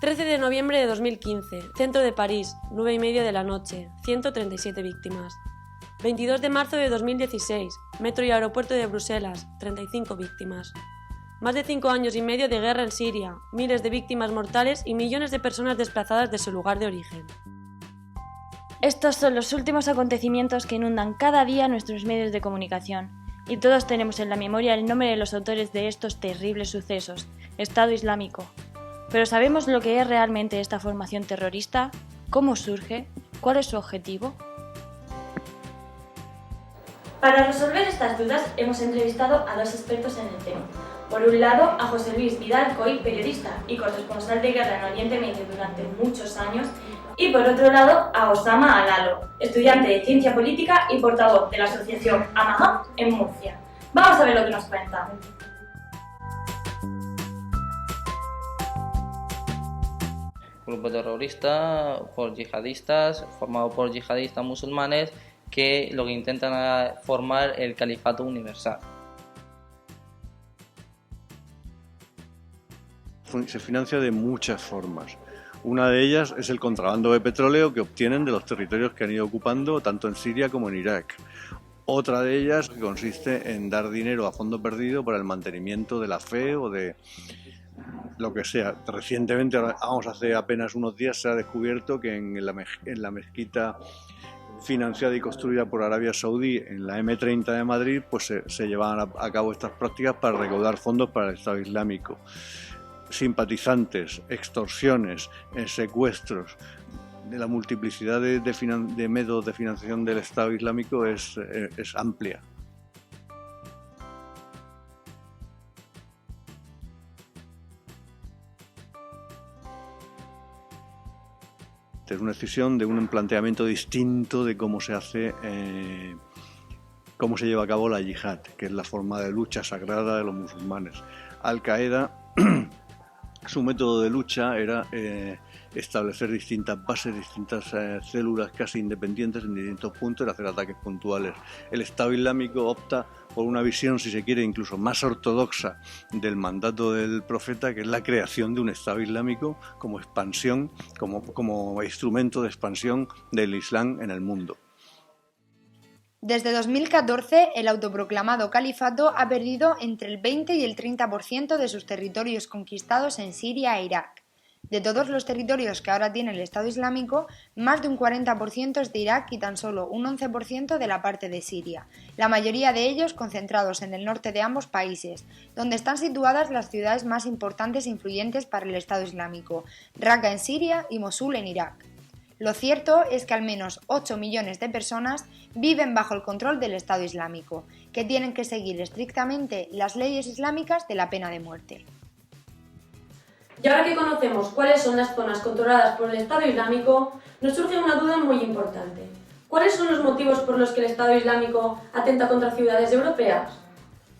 13 de noviembre de 2015, centro de París, 9:30 de la noche, 137 víctimas. 22 de marzo de 2016, metro y aeropuerto de Bruselas, 35 víctimas. Más de 5 años y medio de guerra en Siria, miles de víctimas mortales y millones de personas desplazadas de su lugar de origen. Estos son los últimos acontecimientos que inundan cada día nuestros medios de comunicación, y todos tenemos en la memoria el nombre de los autores de estos terribles sucesos, Estado Islámico. Pero ¿sabemos lo que es realmente esta formación terrorista? ¿Cómo surge? ¿Cuál es su objetivo? Para resolver estas dudas hemos entrevistado a dos expertos en el tema. Por un lado, a José Luis Vidal Coy, periodista y corresponsal de guerra en Oriente Medio durante muchos años, y por otro lado, a Osama Alalo, estudiante de Ciencia Política y portavoz de la asociación Amahab en Murcia. Vamos a ver lo que nos cuentan. Grupo terrorista por yihadistas, formado por yihadistas musulmanes que lo que intentan es formar el califato universal. Se financia de muchas formas. Una de ellas es el contrabando de petróleo que obtienen de los territorios que han ido ocupando tanto en Siria como en Irak. Otra de ellas consiste en dar dinero a fondo perdido para el mantenimiento de la fe o de lo que sea. Recientemente, hace apenas unos días, se ha descubierto que en la mezquita financiada y construida por Arabia Saudí en la M30 de Madrid, pues se llevaban a cabo estas prácticas para recaudar fondos para el Estado Islámico. Simpatizantes, extorsiones, secuestros, de la multiplicidad de métodos de financiación del Estado Islámico es amplia. Es una decisión de un planteamiento distinto de cómo se hace, cómo se lleva a cabo la yihad, que es la forma de lucha sagrada de los musulmanes. Al-Qaeda, su método de lucha era establecer distintas bases, distintas células casi independientes en distintos puntos y hacer ataques puntuales. El Estado Islámico opta por una visión, si se quiere, incluso más ortodoxa del mandato del profeta, que es la creación de un Estado Islámico como expansión, como instrumento de expansión del Islam en el mundo. Desde 2014, el autoproclamado califato ha perdido entre el 20 y el 30% de sus territorios conquistados en Siria e Irak. De todos los territorios que ahora tiene el Estado Islámico, más de un 40% es de Irak y tan solo un 11% de la parte de Siria, la mayoría de ellos concentrados en el norte de ambos países, donde están situadas las ciudades más importantes e influyentes para el Estado Islámico, Raqqa en Siria y Mosul en Irak. Lo cierto es que al menos 8 millones de personas viven bajo el control del Estado Islámico, que tienen que seguir estrictamente las leyes islámicas de la pena de muerte. Y ahora que conocemos cuáles son las zonas controladas por el Estado Islámico, nos surge una duda muy importante. ¿Cuáles son los motivos por los que el Estado Islámico atenta contra ciudades europeas?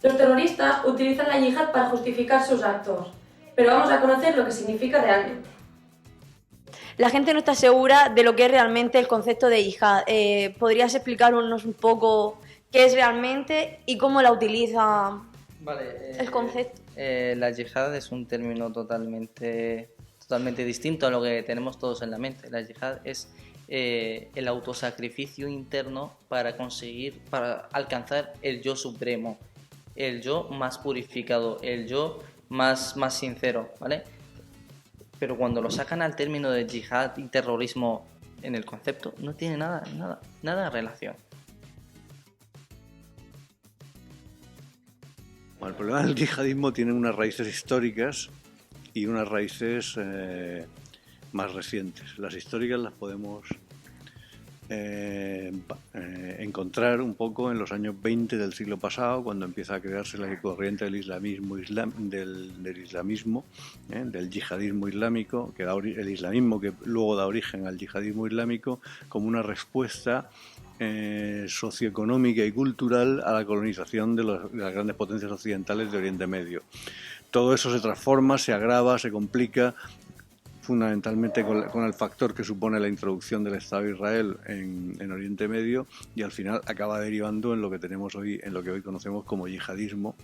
Los terroristas utilizan la yihad para justificar sus actos, pero vamos a conocer lo que significa realmente. La gente no está segura de lo que es realmente el concepto de yihad. ¿Podrías explicarnos un poco qué es realmente y cómo la utiliza el concepto? La yihad es un término totalmente distinto a lo que tenemos todos en la mente. La yihad es el autosacrificio interno para alcanzar el yo supremo, el yo más purificado, el yo más sincero, ¿vale? Pero cuando lo sacan al término de yihad y terrorismo en el concepto, no tiene nada de relación. El problema del yihadismo tiene unas raíces históricas y unas raíces más recientes. Las históricas las podemos encontrar un poco en los años 20 del siglo pasado, cuando empieza a crearse la corriente del islamismo, del yihadismo islámico, el islamismo que luego da origen al yihadismo islámico, como una respuesta socioeconómica y cultural a la colonización de las grandes potencias occidentales de Oriente Medio. Todo eso se transforma, se agrava, se complica fundamentalmente con el factor que supone la introducción del Estado de Israel en Oriente Medio, y al final acaba derivando en lo que tenemos hoy, en lo que hoy conocemos como yihadismo,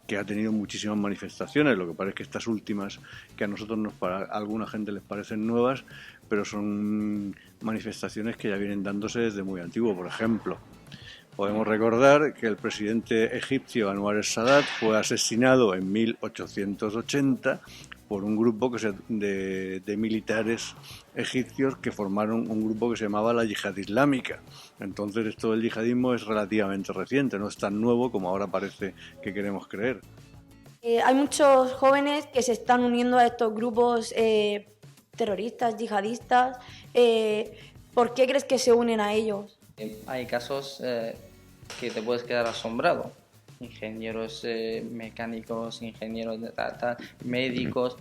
que ha tenido muchísimas manifestaciones. Lo que pasa es que estas últimas, que a nosotros a alguna gente les parecen nuevas, pero son manifestaciones que ya vienen dándose desde muy antiguo. Por ejemplo, podemos recordar que el presidente egipcio Anwar el-Sadat fue asesinado en 1880 por un grupo de militares egipcios que formaron un grupo que se llamaba la Yihad Islámica. Entonces esto del yihadismo es relativamente reciente, no es tan nuevo como ahora parece que queremos creer. Hay muchos jóvenes que se están uniendo a estos grupos terroristas, yihadistas. ¿Por qué crees que se unen a ellos? Hay casos que te puedes quedar asombrado. Ingenieros mecánicos, ingenieros de médicos.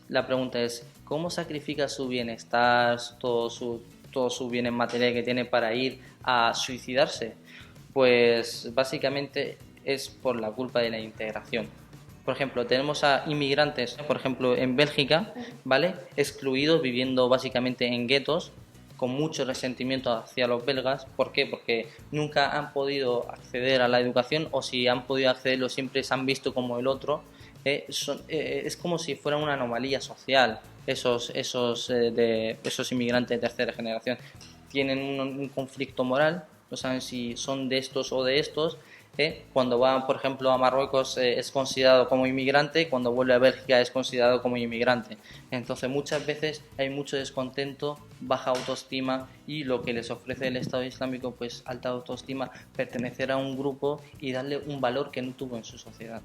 La pregunta es, ¿cómo sacrifica su bienestar, todo su bien material que tiene para ir a suicidarse? Pues básicamente es por la culpa de la integración. Por ejemplo, tenemos a inmigrantes, por ejemplo, en Bélgica, ¿vale? Excluidos, viviendo básicamente en guetos, con mucho resentimiento hacia los belgas. ¿Por qué? Porque nunca han podido acceder a la educación, o si han podido accederlo siempre se han visto como el otro. Es como si fueran una anomalía social esos inmigrantes de tercera generación. Tienen un conflicto moral, no saben si son de estos o de estos. Cuando va, por ejemplo, a Marruecos es considerado como inmigrante, cuando vuelve a Bélgica es considerado como inmigrante. Entonces muchas veces hay mucho descontento, baja autoestima, y lo que les ofrece el Estado Islámico, pues alta autoestima, pertenecer a un grupo y darle un valor que no tuvo en su sociedad.